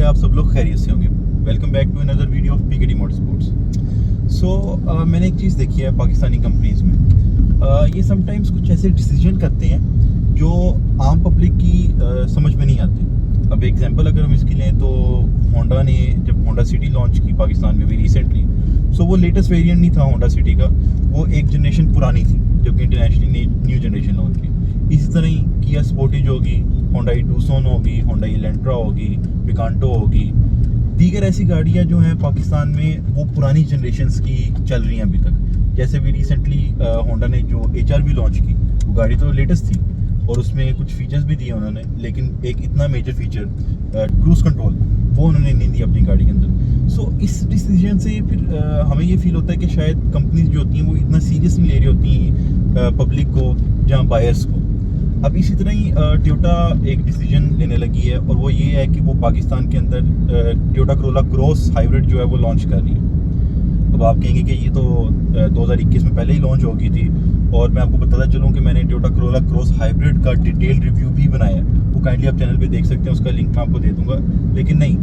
है आप सब लोग खैरियत से होंगे। Welcome back to another video of PKT motorsports. So मैंने एक चीज़ देखी है पाकिस्तानी कंपनीज़ में, ये समटाइम्स कुछ ऐसे डिसीजन करते हैं जो आम पब्लिक की समझ में नहीं आते। अब एग्जांपल अगर हम इसकी लें तो होंडा ने जब होंडा सिटी लॉन्च की पाकिस्तान में भी रिसेंटली, सो वो लेटेस्ट वेरिएंट नहीं था होंडा सिटी का, वो एक जनरेशन पुरानी थी जबकि इंटरनेशनली न्यू जनरेशन लॉन्च की। इसी तरह ही किया स्पोर्टेज होगी, होंडा टूसॉन होगी, होंडा इलेंट्रा होगी, पिकांटो होगी, दीगर ऐसी गाड़ियाँ जो हैं पाकिस्तान में वो पुरानी जनरेशन्स की चल रही हैं अभी तक। जैसे भी रिसेंटली होंडा ने जो HRV लॉन्च की, वो गाड़ी तो लेटेस्ट थी और उसमें कुछ फीचर्स भी दिए उन्होंने, लेकिन एक इतना मेजर फीचर क्रूज़ कंट्रोल वो उन्होंने नहीं दिया अपनी गाड़ी के अंदर। सो इस डिसीजन से फिर हमें ये फील होता है कि शायद कंपनीज जो होती हैं वो इतना सीरियस नहीं ले रही होती पब्लिक को, जहाँ बायर्स को। अब इसी तरह ही टोयोटा एक डिसीजन लेने लगी है और वो ये है कि वो पाकिस्तान के अंदर टोयोटा करोला क्रॉस हाइब्रिड जो है वो लॉन्च कर रही है। अब आप कहेंगे कि ये तो 2021 में पहले ही लॉन्च हो गई थी, और मैं आपको बताता चलूँ कि मैंने टोयोटा करोला क्रॉस हाइब्रिड का डिटेल रिव्यू भी बनाया है, वो काइंडली आप चैनल पे देख सकते हैं, उसका लिंक मैं आपको दे दूंगा। लेकिन नहीं,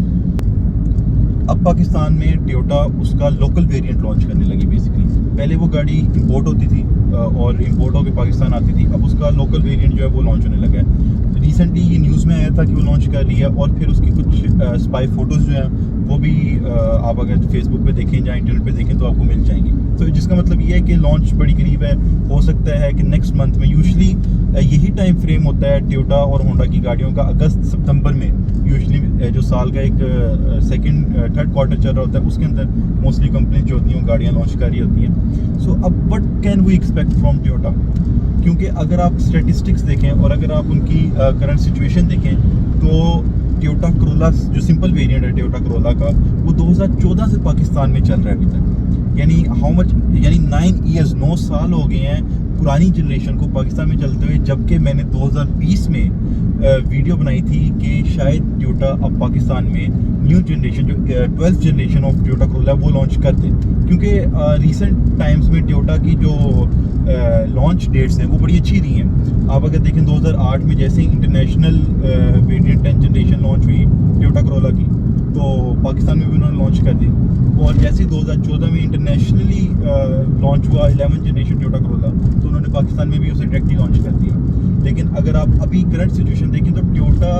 अब पाकिस्तान में टोयोटा उसका लोकल वेरिएंट लॉन्च करने लगी बेसिकली। पहले वो गाड़ी इंपोर्ट होती थी और इंपोर्ट होकर पाकिस्तान आती थी, अब उसका लोकल वेरिएंट जो है वो लॉन्च होने लगा है। रिसेंटली ये न्यूज़ में आया था कि वो लॉन्च कर रही है, और फिर उसकी कुछ स्पाई फोटोज़ जो हैं वो भी आप अगर फेसबुक पे देखें या इंटरनेट पे देखें तो आपको मिल जाएंगी। तो जिसका मतलब ये है कि लॉन्च बड़ी करीब है, हो सकता है कि नेक्स्ट मंथ में। यूजुअली यही टाइम फ्रेम होता है टोयोटा और होंडा की गाड़ियों का, अगस्त सितंबर में यूजुअली जो साल का एक थर्ड क्वार्टर चल रहा होता है उसके अंदर मोस्टली कंपनी जो होती हैं वो गाड़ियाँ लॉन्च कर रही होती हैं। सो अब what can we expect from Toyota, क्योंकि अगर आप स्टैटिस्टिक्स देखें और अगर आप उनकी करंट सिचुएशन देखें तो टोयोटा करोला जो सिंपल वेरिएंट है टोयोटा करोला का, वो 2014 से पाकिस्तान में चल रहा है अभी तक। यानी 9 साल हो गए हैं पुरानी जनरेशन को पाकिस्तान में चलते हुए, जबकि मैंने 2020 में वीडियो बनाई थी कि शायद टोयोटा अब पाकिस्तान में न्यू जनरेशन जो 12th generation of Toyota Corolla वो लॉन्च कर दे। क्योंकि रिसेंट टाइम्स में टोयोटा की जो लॉन्च डेट्स हैं वो बड़ी अच्छी रही हैं। आप अगर देखें 2008 में जैसे इंटरनेशनल वेरिएंट 10 जनरेशन लॉन्च हुई टोयोटा करोला की, तो पाकिस्तान में भी उन्होंने लॉन्च कर दी, और जैसे 2014 में इंटरनेशनली लॉन्च हुआ 11 जनरेशन टोयोटा करोला, तो उन्होंने पाकिस्तान में भी उसे डायरेक्टली लॉन्च कर दिया। लेकिन अगर आप अभी करंट सिचुएशन देखें तो टोयोटा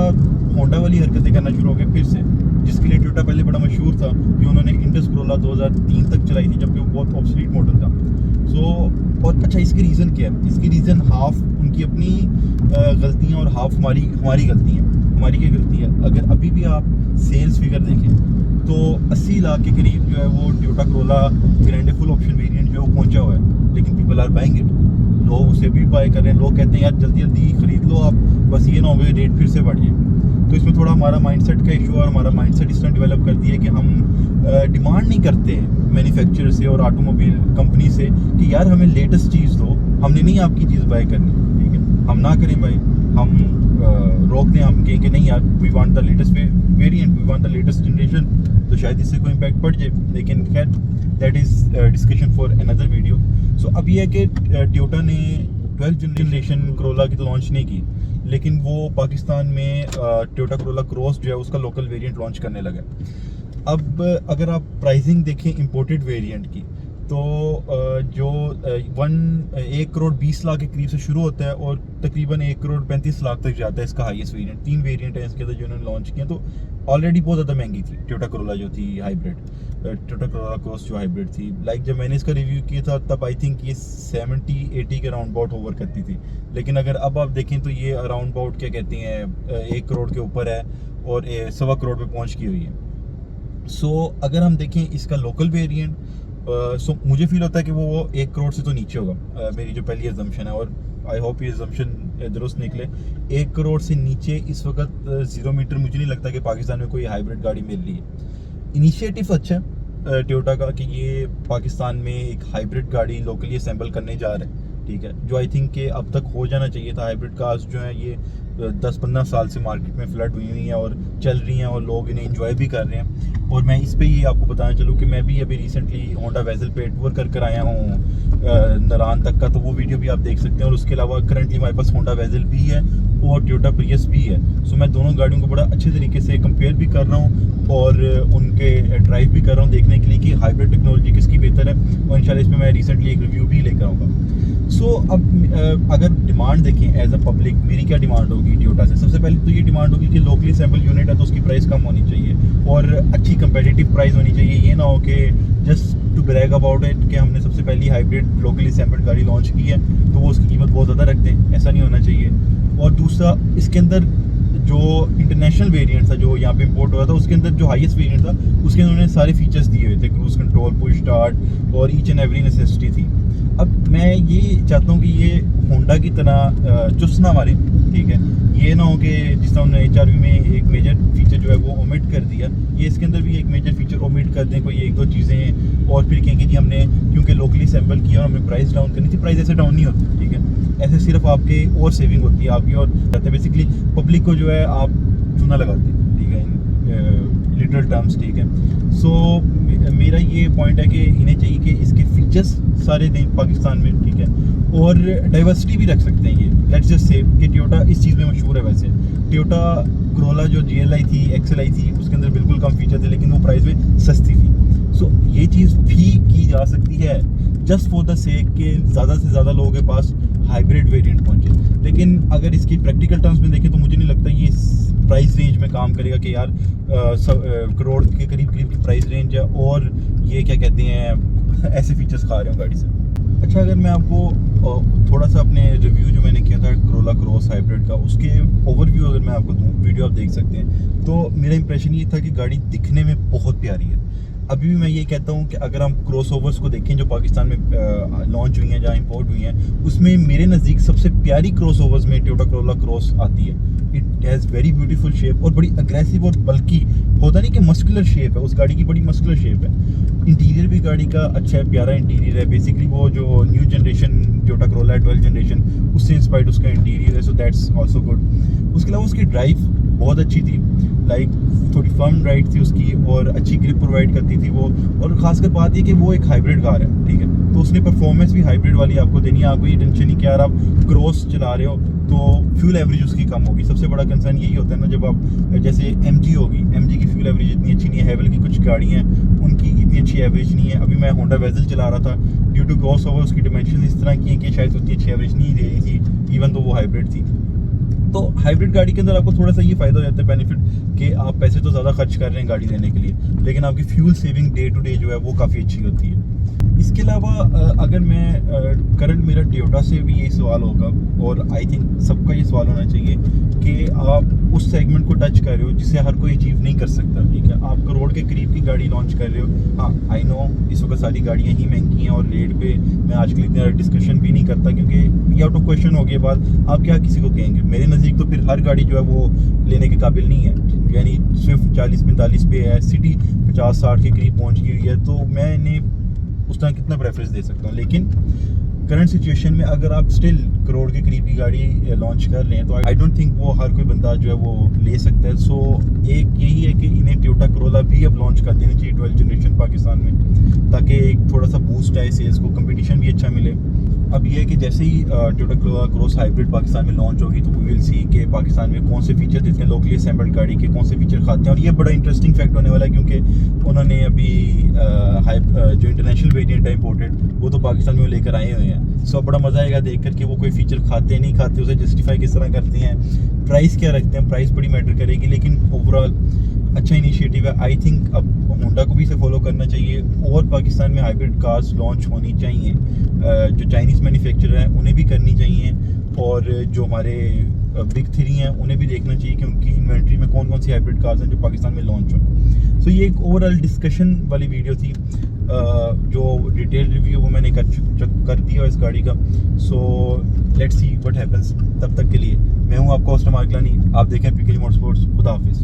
होंडा वाली हरकतें करना शुरू हो गए फिर से, जिसके लिए टोयोटा पहले बड़ा मशहूर था कि उन्होंने इंडस करोला 2003 तक चलाई थी, जबकि वो बहुत ऑब्सोलीट मॉडल था। और अच्छा, इसकी रीज़न क्या है? इसकी रीज़न हाफ उनकी अपनी गलतियाँ और हाफ हमारी गलती है। हमारी क्या गलती है? अगर अभी भी आप सेल्स फिगर देखें तो 80 लाख के करीब जो है वो Toyota Corolla grand full option variant जो है वो पहुंचा हुआ है, लेकिन पीपल आर बाइंग इट। लोग उसे भी बाय कर रहे हैं। लोग कहते हैं यार जल्दी जल्दी खरीद लो आप, बस ये ना हो गए रेट फिर से बढ़ जाए। तो इसमें थोड़ा हमारा माइंडसेट का इशू है, और हमारा माइंडसेट इस तरह डेवलप कर दिया है कि हम डिमांड नहीं करते मैन्युफैक्चरर से और ऑटोमोबाइल कंपनी से कि यार हमें लेटेस्ट चीज़ दो, हमने नहीं आपकी चीज़ बाय करनी, ठीक है? हम ना करें भाई, हम रोक दें, हम कहें कि नहीं यार we want the latest variant, we want the latest generation, तो शायद इससे कोई इम्पैक्ट पड़ जाए। लेकिन खैर that is discussion for another video. So अब ये है कि टोयोटा ने 12th जनरेशन करोला की तो लॉन्च नहीं की, लेकिन वो पाकिस्तान में टोयोटा करोला क्रॉस जो है उसका लोकल वेरिएंट लॉन्च करने लगा। अब अगर आप प्राइसिंग देखें इंपोर्टेड वेरिएंट की, तो जो 1 करोड़ 20 लाख के करीब से शुरू होता है और तकरीबन 1 करोड़ 35 लाख तक जाता है इसका हाईएस्ट वेरिएंट। 3 वेरिएंट है इसके अंदर जो उन्होंने लॉन्च किया, तो ऑलरेडी बहुत ज़्यादा महंगी थी टोयोटा करोला जो थी हाइब्रिड, टोयोटा करोला क्रॉस जो हाइब्रिड थी। लाइक जब मैंने इसका रिव्यू किया था तब आई थिंक ये 70-80 के अराउंड बाउट ओवर करती थी, लेकिन अगर अब आप देखें तो ये अराउंड बाउट क्या कहते हैं 1 करोड़ के ऊपर है और 1.25 करोड़ पे पहुँच की हुई है। सो अगर हम देखें इसका लोकल वेरिएंट, सो मुझे फील होता है कि वो 1 करोड़ से तो नीचे होगा, मेरी जो पहली अजम्पशन है, और आई होप ये अजम्पशन दुरुस्त निकले। 1 करोड़ से नीचे इस वक्त 0 मीटर मुझे नहीं लगता कि पाकिस्तान में कोई हाइब्रिड गाड़ी मिल रही है। इनिशिएटिव अच्छा है टोयोटा का कि ये पाकिस्तान में एक हाइब्रिड गाड़ी लोकली असेंबल करने जा रहे हैं, ठीक है, जो आई थिंक कि अब तक हो जाना चाहिए था। हाइब्रिड कार्स जो हैं ये 10-15 साल से मार्केट में फ्लड हुई हैं और चल रही हैं और लोग इन्हें एंजॉय भी कर रहे हैं। और मैं इस पे ये आपको बताना चलूँ कि मैं भी अभी रिसेंटली होंडा वेजल पे टूर कर आया हूँ नारायण तक का, तो वो वीडियो भी आप देख सकते हैं। और उसके अलावा करंटली हमारे पास होंडा वेजल भी है और टोयोटा प्रियस भी है। सो मैं दोनों गाड़ियों को बड़ा अच्छे तरीके से कंपेयर भी कर रहा हूँ और उनके ड्राइव भी कर रहा हूँ देखने के लिए कि हाइब्रिड टेक्नोलॉजी किसकी बेहतर है। और इंशाल्लाह इसमें मैं रिसेंटली एक रिव्यू भी लेकर आऊँगा। सो अब अगर डिमांड देखें एज अ पब्लिक, मेरी क्या डिमांड होगी टोयोटा से? सबसे पहले तो ये डिमांड होगी कि लोकली असेंबल यूनिट है तो उसकी प्राइस कम होनी चाहिए और अच्छी कंपेटिटिव प्राइस होनी चाहिए। ये ना हो कि just to brag about it कि हमने सबसे पहली हाइब्रिड लोकली असेंबल्ड गाड़ी लॉन्च की है तो वो उसकी कीमत बहुत ज़्यादा रख दें, ऐसा नहीं होना चाहिए। और दूसरा, इसके अंदर जो इंटरनेशनल वेरिएंट था जो यहाँ पे इंपोर्ट हुआ था, उसके अंदर जो हाईएस्ट वेरिएंट था उसके अंदर उन्होंने सारे फीचर्स दिए हुए थे, क्रूज कंट्रोल, पुश स्टार्ट और ईच एंड एवरी नेसेसिटी थी। अब मैं ये चाहता हूँ कि ये होंडा की तरह चुस्त ना मारे, ठीक है। ये ना हो कि जिस तरह उन्होंने HRV में एक मेजर फीचर जो है वो ओमिट कर दिया, ये इसके अंदर भी एक मेजर फीचर ओमिट कर दें, कोई एक दो चीज़ें हैं और फिर कहेंगे जी हमने क्योंकि लोकली असेंबल किया और हमें प्राइस डाउन करनी थी। प्राइस ऐसे डाउन नहीं होती, ठीक है। ऐसे सिर्फ आपके और सेविंग होती है आपकी और बेसिकली पब्लिक को जो है आप चूना लगाते हैं, ठीक है, लिटरल टर्म्स, ठीक है। सो मेरा ये पॉइंट है कि इन्हें चाहिए कि इसके फीचर्स सारे दें पाकिस्तान में, ठीक है। और डाइवर्सिटी भी रख सकते हैं ये। लेट्स जस्ट से कि टोयोटा इस चीज़ में मशहूर है। वैसे टोयोटा क्रोला जो GLI थी, XLI थी, उसके अंदर बिल्कुल कम फीचर थे लेकिन वो प्राइस में सस्ती थी। सो ये चीज़ भी की जा सकती है जस्ट फॉर द सेक कि ज़्यादा से ज़्यादा लोगों के पास हाइब्रिड वेरिएंट पहुंचे। लेकिन अगर इसकी प्रैक्टिकल टर्म्स में देखें तो मुझे नहीं लगता ये प्राइस रेंज में काम करेगा कि यार करोड़ के करीब की प्राइस रेंज है और ये क्या कहते हैं ऐसे फीचर्स खा रहे हो गाड़ी से। अच्छा, अगर मैं आपको थोड़ा सा अपने रिव्यू जो मैंने किया था क्रोला क्रॉस हाइब्रिड का, उसके ओवरव्यू अगर मैं आपको दूँ, वीडियो आप देख सकते हैं, तो मेरा इंप्रेशन ये था कि गाड़ी दिखने में बहुत प्यारी है। अभी भी मैं ये कहता हूँ कि अगर हम क्रॉस ओवर्स को देखें जो पाकिस्तान में लॉन्च हुई हैं, जहाँ इंपोर्ट हुई हैं, उसमें मेरे नज़दीक सबसे प्यारी क्रॉस ओवर्स में टोयोटा क्रोला क्रॉस आती है। It has very beautiful shape और बड़ी अग्रेसिव और बल्कि होता नहीं कि मस्कुलर शेप है, उस गाड़ी की बड़ी मस्कुलर शेप है। इंटीरियर भी गाड़ी का अच्छा है, प्यारा इंटीरियर है। बेसिकली वो जो न्यू जनरेशन टोयोटा क्रोला है, 12th जनरेशन, उससे इंस्पायर्ड उसका इंटीरियर है, सो दैट्स आल्सो गुड। उसके अलावा उसकी ड्राइव बहुत अच्छी थी, लाइक थोड़ी फर्म राइड थी उसकी और अच्छी ग्रिप प्रोवाइड करती थी वो। और खासकर बात ये कि वो एक हाइब्रिड कार है, ठीक है, तो उसने परफॉर्मेंस भी हाइब्रिड वाली आपको देनी है। आपको ये टेंशन नहीं कि यार आप क्रॉस चला रहे हो तो फ्यूल एवरेज उसकी कम होगी। सबसे बड़ा कंसर्न यही होता है ना, जब आप जैसे MG होगी, MG की फ्यूल एवरेज इतनी अच्छी नहीं है। हैवल की कुछ गाड़ियाँ हैं उनकी इतनी अच्छी एवरेज नहीं है। अभी मैं होंडा वेजल चला रहा था, ड्यू टू क्रॉस ओवर उसकी डिमेंशन इस तरह की है कि शायद उतनी अच्छी एवरेज नहीं दे रही थी, इवन तो वो हाइब्रिड थी। तो हाइब्रिड गाड़ी के अंदर आपको थोड़ा सा ये फायदा हो जाता है, बेनिफिट, कि आप पैसे तो ज़्यादा खर्च कर रहे हैं गाड़ी लेने के लिए, लेकिन आपकी fuel saving day to day जो है वो काफ़ी अच्छी होती है। इसके अलावा अगर मैं करंट मेरा टोयोटा से भी यही सवाल होगा और आई थिंक सबका ये सवाल होना चाहिए कि आप उस सेगमेंट को टच कर रहे हो जिसे हर कोई अचीव नहीं कर सकता, ठीक है। आप करोड़ के करीब की गाड़ी लॉन्च कर रहे हो। हाँ, आई नो इस वक्त सारी गाड़ियाँ ही महंगी हैं और रेट पे मैं आजकल इतना डिस्कशन भी नहीं करता क्योंकि ये आउट ऑफ क्वेश्चन हो गया बात। आप क्या किसी को कहेंगे? मेरे नज़दीक तो फिर हर गाड़ी जो है वो लेने के काबिल नहीं है। यानी स्विफ्ट 40-45 पे है, सिटी 50-60 के करीब पहुँच गई हुई है, तो मैंने उस तरह कितना प्रेफरेंस दे सकता हूँ। लेकिन करंट सिचुएशन में अगर आप स्टिल करोड़ के करीब की गाड़ी लॉन्च कर लें तो आई डोंट थिंक वो हर कोई बंदा जो है वो ले सकता है। सो एक यही है कि इन्हें टोयोटा क्रोला भी अब लॉन्च कर देनी चाहिए 12th जनरेशन पाकिस्तान में, ताकि एक थोड़ा सा बूस्ट आए सेल्स को, कंपटीशन भी अच्छा मिले। अब ये है कि जैसे ही Toyota Corolla cross hybrid Pakistan में लॉन्च होगी तो वी विल सी कि पाकिस्तान में कौन से फीचर देते हैं लोकली असेंबल्ड गाड़ी के, कौन से फीचर खाते हैं। और ये बड़ा इंटरेस्टिंग फैक्ट होने वाला है क्योंकि उन्होंने अभी जो इंटरनेशनल वेरिएंट है इंपोर्टेड वो तो पाकिस्तान में लेकर आए हुए हैं। सो बड़ा मज़ा आएगा देख कर कि वो कोई फीचर खाते नहीं खाते, उसे जस्टिफाई किस तरह करते हैं, प्राइस क्या रखते हैं। प्राइस बड़ी मैटर करेगी, लेकिन ओवरऑल अच्छा इनिशिएटिव है। आई थिंक अब होंडा को भी इसे फॉलो करना चाहिए और पाकिस्तान में हाइब्रिड कार्स लॉन्च होनी चाहिए। जो चाइनीज़ मैन्युफैक्चरर हैं उन्हें भी करनी चाहिए और जो हमारे बिग 3 हैं उन्हें भी देखना चाहिए कि उनकी इन्वेंट्री में कौन कौन सी हाइब्रिड कार्स हैं जो पाकिस्तान में लॉन्च हों। सो ये एक ओवरऑल डिस्कशन वाली वीडियो थी। जो डिटेल रिव्यू वो मैंने कर दिया इस गाड़ी का। So let's see what happens. तब तक के लिए मैं हूँ आपका होस्ट मार्क लानी, आप देखें पीके मोटरस्पोर्ट्स। खुदा हाफिज़।